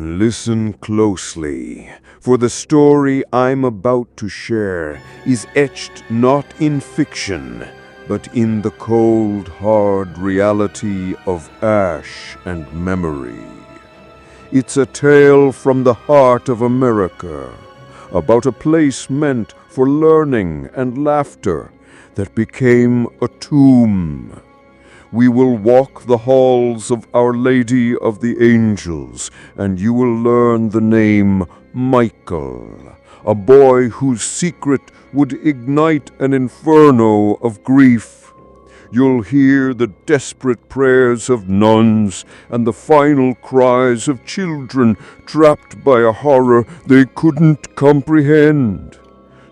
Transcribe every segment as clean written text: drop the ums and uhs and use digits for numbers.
Listen closely, for the story I'm about to share is etched not in fiction, but in the cold, hard reality of ash and memory. It's a tale from the heart of America, about a place meant for learning and laughter that became a tomb. We will walk the halls of Our Lady of the Angels, and you will learn the name Michael, a boy whose secret would ignite an inferno of grief. You'll hear the desperate prayers of nuns and the final cries of children trapped by a horror they couldn't comprehend.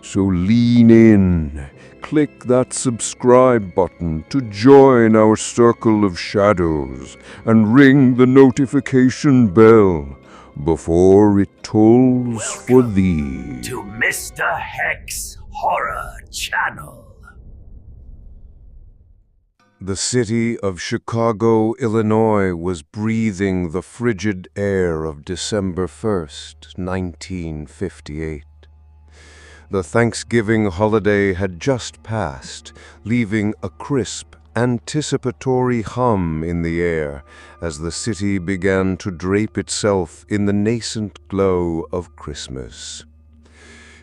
So lean in. Click that subscribe button to join our circle of shadows and ring the notification bell before it tolls for thee. To Mr. Heck's Horror Channel. The city of Chicago, Illinois was breathing the frigid air of December 1st, 1958. The Thanksgiving holiday had just passed, leaving a crisp, anticipatory hum in the air as the city began to drape itself in the nascent glow of Christmas.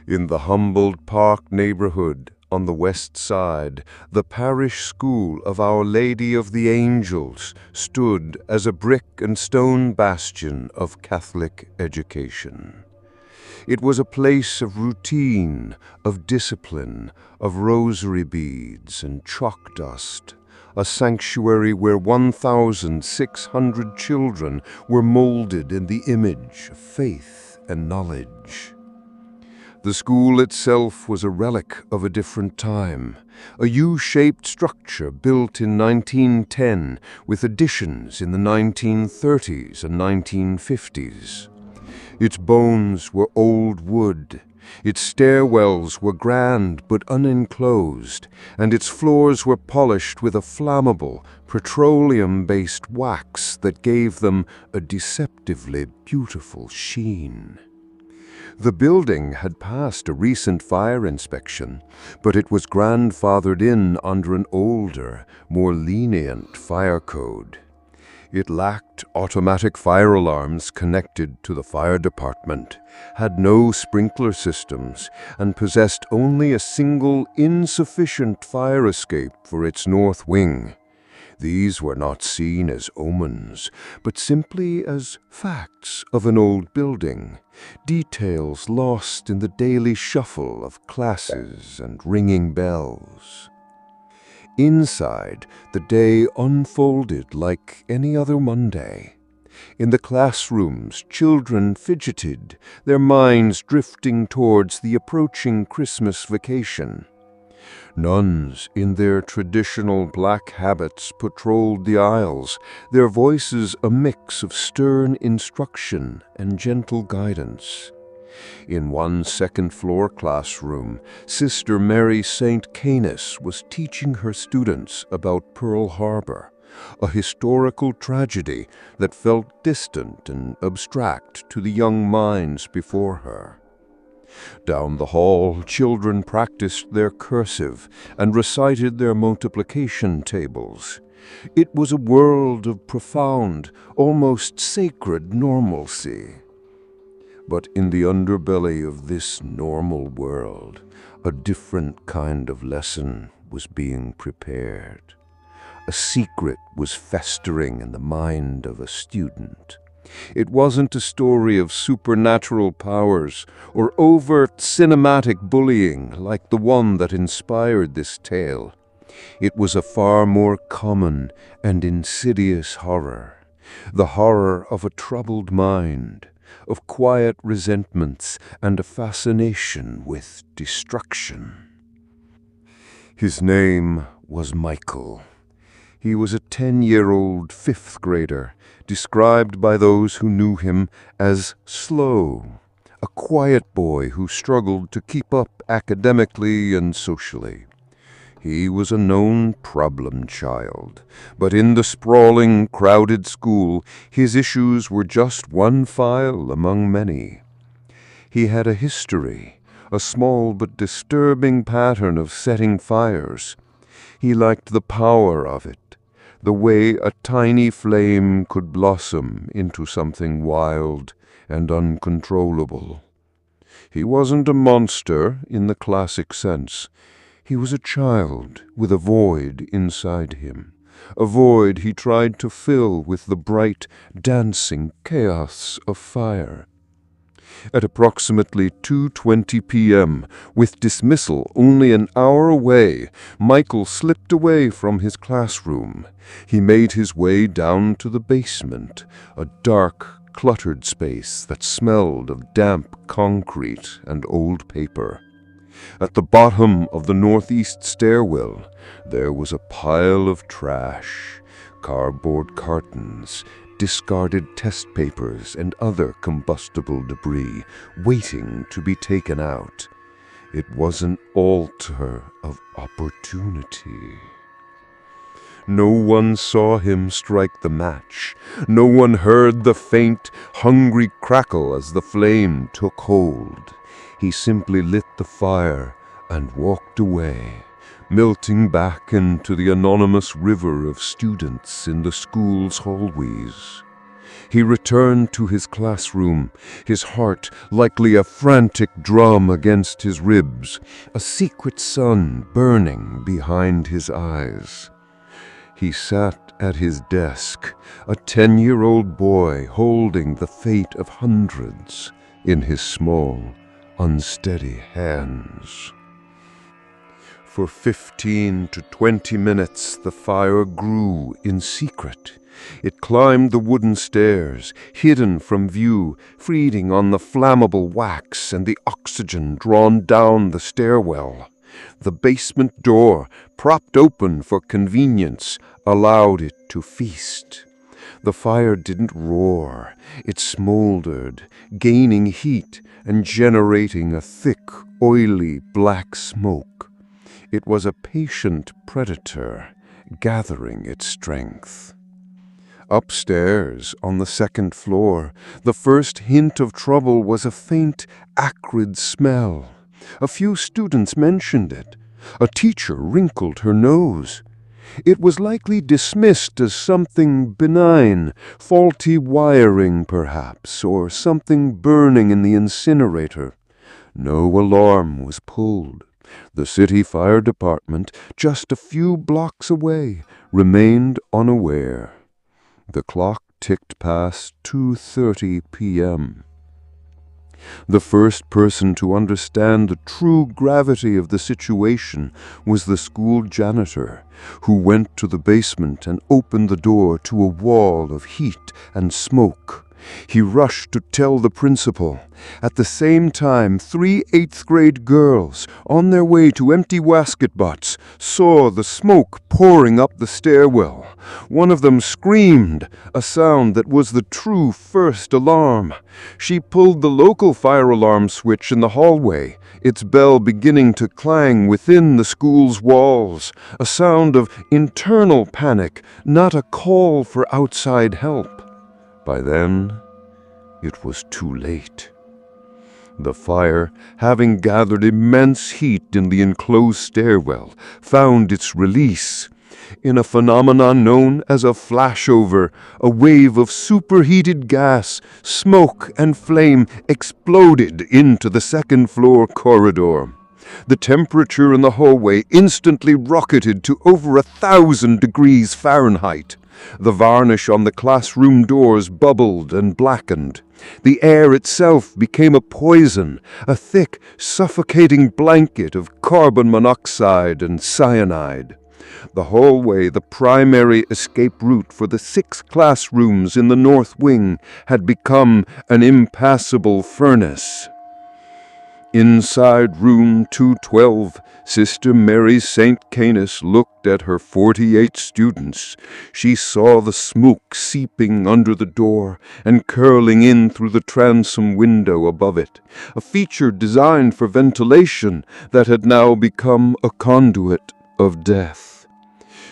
In the Humboldt Park neighborhood on the west side, the parish school of Our Lady of the Angels stood as a brick and stone bastion of Catholic education. It was a place of routine, of discipline, of rosary beads and chalk dust, a sanctuary where 1,600 children were molded in the image of faith and knowledge. The school itself was a relic of a different time, a U-shaped structure built in 1910 with additions in the 1930s and 1950s. Its bones were old wood, its stairwells were grand but unenclosed, and its floors were polished with a flammable, petroleum-based wax that gave them a deceptively beautiful sheen. The building had passed a recent fire inspection, but it was grandfathered in under an older, more lenient fire code. It lacked automatic fire alarms connected to the fire department, had no sprinkler systems, and possessed only a single insufficient fire escape for its north wing. These were not seen as omens, but simply as facts of an old building, details lost in the daily shuffle of classes and ringing bells. Inside, the day unfolded like any other Monday. In the classrooms, children fidgeted, their minds drifting towards the approaching Christmas vacation. Nuns, in their traditional black habits, patrolled the aisles, their voices a mix of stern instruction and gentle guidance. In one second-floor classroom, Sister Mary St. Canis was teaching her students about Pearl Harbor, a historical tragedy that felt distant and abstract to the young minds before her. Down the hall, children practiced their cursive and recited their multiplication tables. It was a world of profound, almost sacred normalcy. But in the underbelly of this normal world, a different kind of lesson was being prepared. A secret was festering in the mind of a student. It wasn't a story of supernatural powers or overt cinematic bullying like the one that inspired this tale. It was a far more common and insidious horror, the horror of a troubled mind, of quiet resentments and a fascination with destruction. His name was Michael. He was a 10-year-old fifth grader, described by those who knew him as slow, a quiet boy who struggled to keep up academically and socially. He was a known problem child, but in the sprawling, crowded school, his issues were just one file among many. He had a history, a small but disturbing pattern of setting fires. He liked the power of it, the way a tiny flame could blossom into something wild and uncontrollable. He wasn't a monster in the classic sense. He was a child with a void inside him, a void he tried to fill with the bright, dancing chaos of fire. At approximately 2:20 p.m., with dismissal only an hour away, Michael slipped away from his classroom. He made his way down to the basement, a dark, cluttered space that smelled of damp concrete and old paper. At the bottom of the northeast stairwell, there was a pile of trash, cardboard cartons, discarded test papers, and other combustible debris waiting to be taken out. It was an altar of opportunity. No one saw him strike the match. No one heard the faint, hungry crackle as the flame took hold. He simply lit the fire and walked away, melting back into the anonymous river of students in the school's hallways. He returned to his classroom, his heart likely a frantic drum against his ribs, a secret sun burning behind his eyes. He sat at his desk, a 10-year-old boy holding the fate of hundreds in his small, unsteady hands. For 15 to 20 minutes the fire grew in secret. It climbed the wooden stairs, hidden from view, feeding on the flammable wax and the oxygen drawn down the stairwell. The basement door, propped open for convenience, allowed it to feast. The fire didn't roar. It smoldered, gaining heat and generating a thick, oily black smoke. It was a patient predator, gathering its strength. Upstairs, on the second floor, the first hint of trouble was a faint, acrid smell. A few students mentioned it. A teacher wrinkled her nose. It was likely dismissed as something benign, faulty wiring perhaps, or something burning in the incinerator. No alarm was pulled. The city fire department, just a few blocks away, remained unaware. The clock ticked past 2:30 p.m. The first person to understand the true gravity of the situation was the school janitor, who went to the basement and opened the door to a wall of heat and smoke. He rushed to tell the principal. At the same time, 3 8th-grade girls, on their way to empty wasket butts, saw the smoke pouring up the stairwell. One of them screamed, a sound that was the true first alarm. She pulled the local fire alarm switch in the hallway, its bell beginning to clang within the school's walls, a sound of internal panic, not a call for outside help. By then, it was too late. The fire, having gathered immense heat in the enclosed stairwell, found its release. In a phenomenon known as a flashover, a wave of superheated gas, smoke, and flame exploded into the second-floor corridor. The temperature in the hallway instantly rocketed to over 1,000 degrees Fahrenheit. The varnish on the classroom doors bubbled and blackened. The air itself became a poison, a thick, suffocating blanket of carbon monoxide and cyanide. The hallway, the primary escape route for the 6 classrooms in the north wing, had become an impassable furnace. Inside room 212, Sister Mary St. Canis looked at her 48 students. She saw the smoke seeping under the door and curling in through the transom window above it, a feature designed for ventilation that had now become a conduit. of death.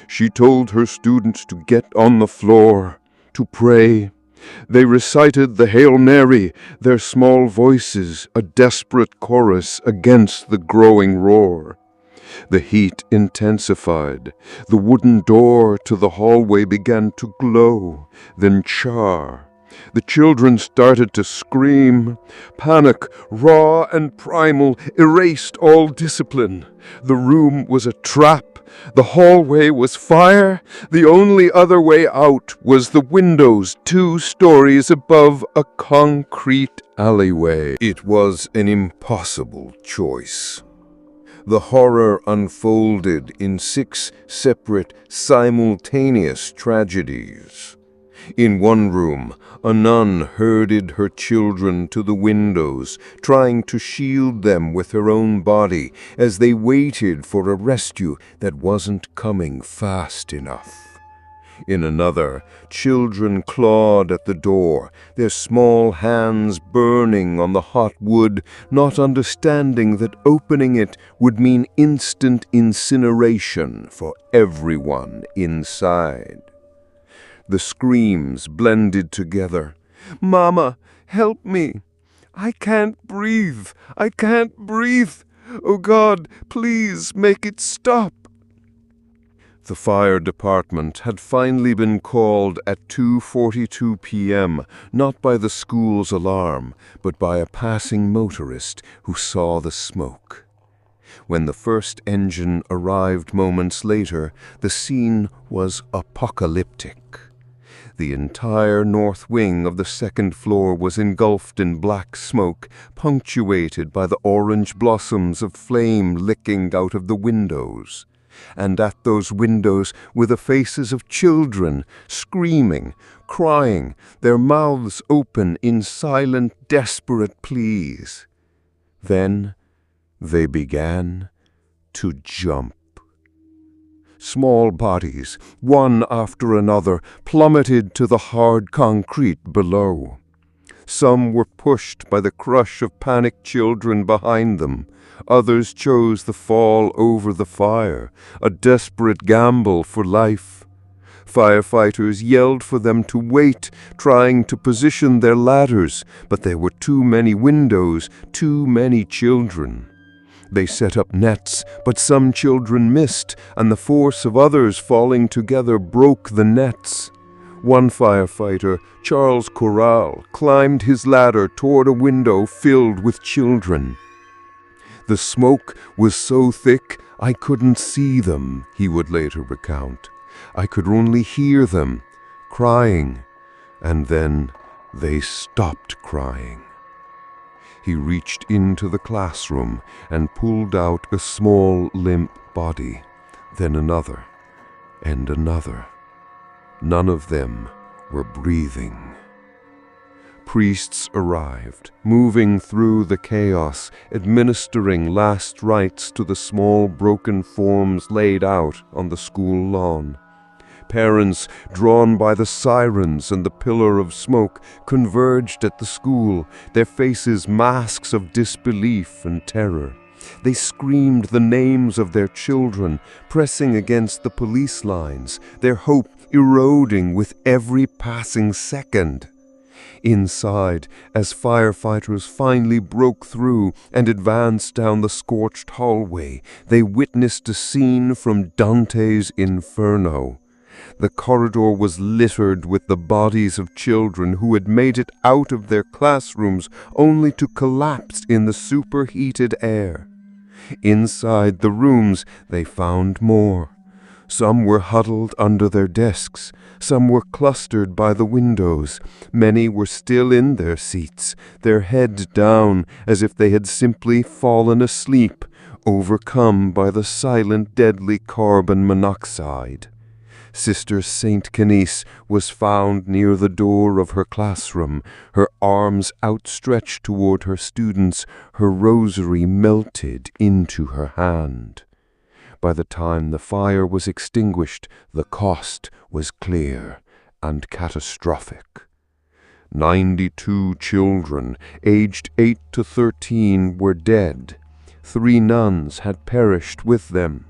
She told her students to get on the floor, to pray. They recited the Hail Mary, their small voices a desperate chorus against the growing roar. The heat intensified. The wooden door to the hallway began to glow, then char. The children started to scream. Panic, raw and primal, erased all discipline. The room was a trap. The hallway was fire. The only other way out was the windows 2 stories above a concrete alleyway. It was an impossible choice. The horror unfolded in 6 separate, simultaneous tragedies. In one room, a nun herded her children to the windows, trying to shield them with her own body as they waited for a rescue that wasn't coming fast enough. In another, children clawed at the door, their small hands burning on the hot wood, not understanding that opening it would mean instant incineration for everyone inside. The screams blended together. "Mama, help me! I can't breathe! I can't breathe! Oh God, please make it stop!" The fire department had finally been called at 2:42 p.m., not by the school's alarm, but by a passing motorist who saw the smoke. When the first engine arrived moments later, the scene was apocalyptic. The entire north wing of the 2nd floor was engulfed in black smoke, punctuated by the orange blossoms of flame licking out of the windows. And at those windows were the faces of children, screaming, crying, their mouths open in silent, desperate pleas. Then they began to jump. Small bodies, one after another, plummeted to the hard concrete below. Some were pushed by the crush of panicked children behind them. Others chose the fall over the fire, a desperate gamble for life. Firefighters yelled for them to wait, trying to position their ladders, but there were too many windows, too many children. They set up nets, but some children missed, and the force of others falling together broke the nets. One firefighter, Charles Corral, climbed his ladder toward a window filled with children. "The smoke was so thick I couldn't see them," he would later recount. "I could only hear them, crying, and then they stopped crying." He reached into the classroom and pulled out a small, limp body, then another, and another. None of them were breathing. Priests arrived, moving through the chaos, administering last rites to the small broken forms laid out on the school lawn. Parents, drawn by the sirens and the pillar of smoke, converged at the school, their faces masks of disbelief and terror. They screamed the names of their children, pressing against the police lines, their hope eroding with every passing second. Inside, as firefighters finally broke through and advanced down the scorched hallway, they witnessed a scene from Dante's Inferno. The corridor was littered with the bodies of children who had made it out of their classrooms only to collapse in the superheated air. Inside the rooms they found more. Some were huddled under their desks, some were clustered by the windows, many were still in their seats, their heads down as if they had simply fallen asleep, overcome by the silent deadly carbon monoxide. Sister Saint Canice was found near the door of her classroom, her arms outstretched toward her students, her rosary melted into her hand. By the time the fire was extinguished, the cost was clear and catastrophic. 92 children, aged 8 to 13, were dead. 3 nuns had perished with them,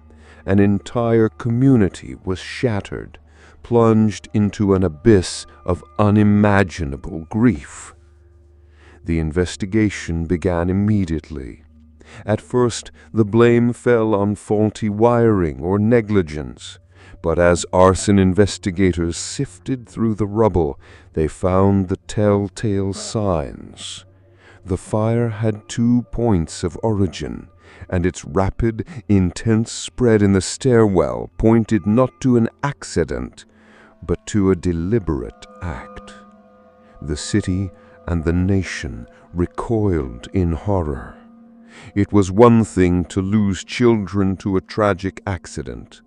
an entire community was shattered, plunged into an abyss of unimaginable grief. The investigation began immediately. At first, the blame fell on faulty wiring or negligence, but as arson investigators sifted through the rubble, they found the telltale signs. The fire had 2 points of origin, and its rapid, intense spread in the stairwell pointed not to an accident, but to a deliberate act. The city and the nation recoiled in horror. It was one thing to lose children to a tragic accident.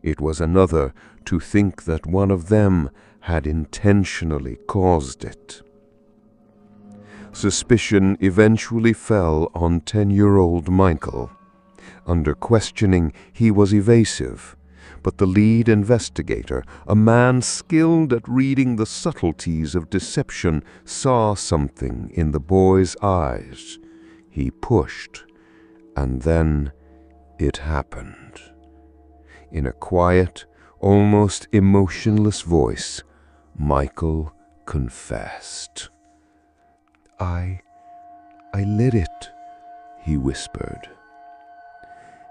It was another to think that one of them had intentionally caused it. Suspicion eventually fell on 10-year-old Michael. Under questioning, he was evasive, but the lead investigator, a man skilled at reading the subtleties of deception, saw something in the boy's eyes. He pushed, and then it happened. In a quiet, almost emotionless voice, Michael confessed. I lit it, he whispered.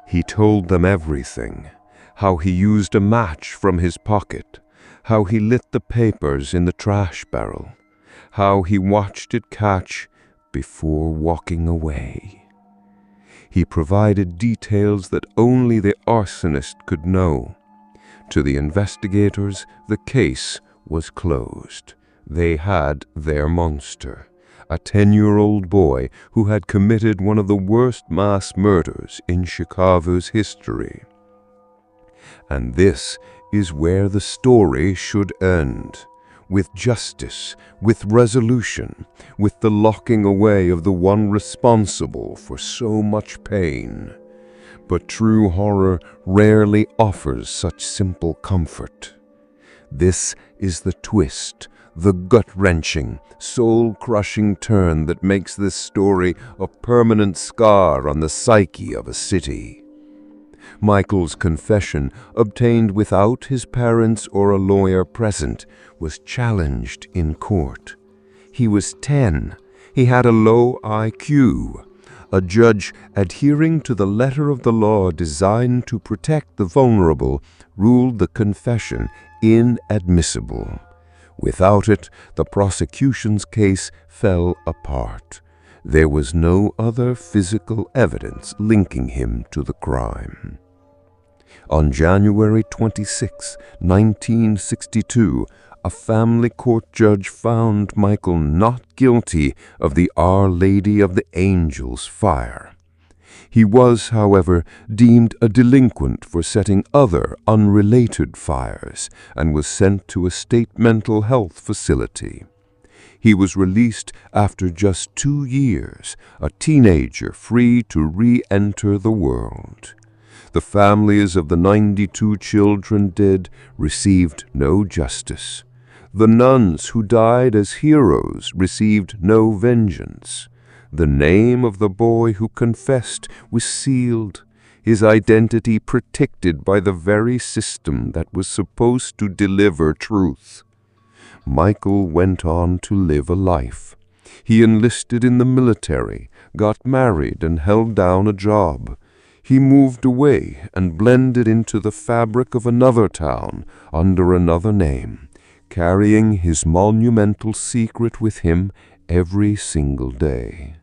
He told them everything, how he used a match from his pocket, how he lit the papers in the trash barrel, how he watched it catch before walking away. He provided details that only the arsonist could know. To the investigators, the case was closed. They had their monster, a 10-year-old boy who had committed one of the worst mass murders in Chicago's history. And this is where the story should end, with justice, with resolution, with the locking away of the one responsible for so much pain. But true horror rarely offers such simple comfort. This is the twist, the gut-wrenching, soul-crushing turn that makes this story a permanent scar on the psyche of a city. Michael's confession, obtained without his parents or a lawyer present, was challenged in court. He was 10. He had a low IQ. A judge, adhering to the letter of the law designed to protect the vulnerable, ruled the confession inadmissible. Without it, the prosecution's case fell apart. There was no other physical evidence linking him to the crime. On January 26, 1962, a family court judge found Michael not guilty of the Our Lady of the Angels fire. He was, however, deemed a delinquent for setting other unrelated fires and was sent to a state mental health facility. He was released after just 2 years, a teenager free to re-enter the world. The families of the 92 children dead received no justice. The nuns who died as heroes received no vengeance. The name of the boy who confessed was sealed, his identity protected by the very system that was supposed to deliver truth. Michael went on to live a life. He enlisted in the military, got married, and held down a job. He moved away and blended into the fabric of another town under another name, carrying his monumental secret with him every single day.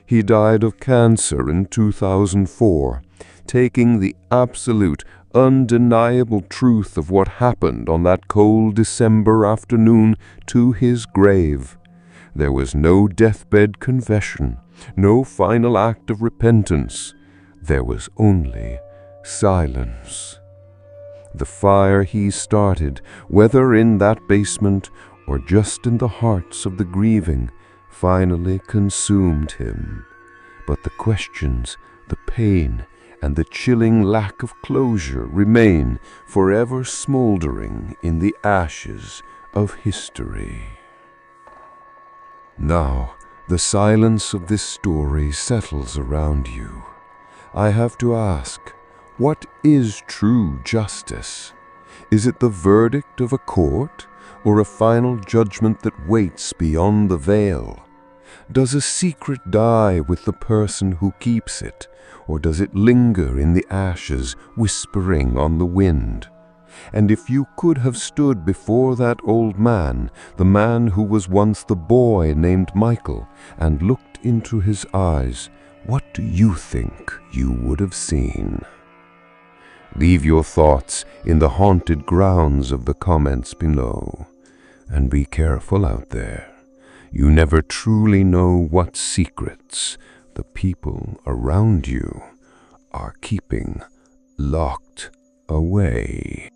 He died of cancer in 2004, taking the absolute, undeniable truth of what happened on that cold December afternoon to his grave. There was no deathbed confession, no final act of repentance. There was only silence. The fire he started, whether in that basement or just in the hearts of the grieving, finally consumed him. But the questions, the pain, and the chilling lack of closure remain forever smoldering in the ashes of history. Now, the silence of this story settles around you. I have to ask, What is true justice? Is it the verdict of a court, or a final judgment that waits beyond the veil? Does a secret die with the person who keeps it, or does it linger in the ashes, whispering on the wind? And if you could have stood before that old man, the man who was once the boy named Michael, and looked into his eyes, what do you think you would have seen? Leave your thoughts in the haunted grounds of the comments below. And be careful out there. You never truly know what secrets the people around you are keeping locked away.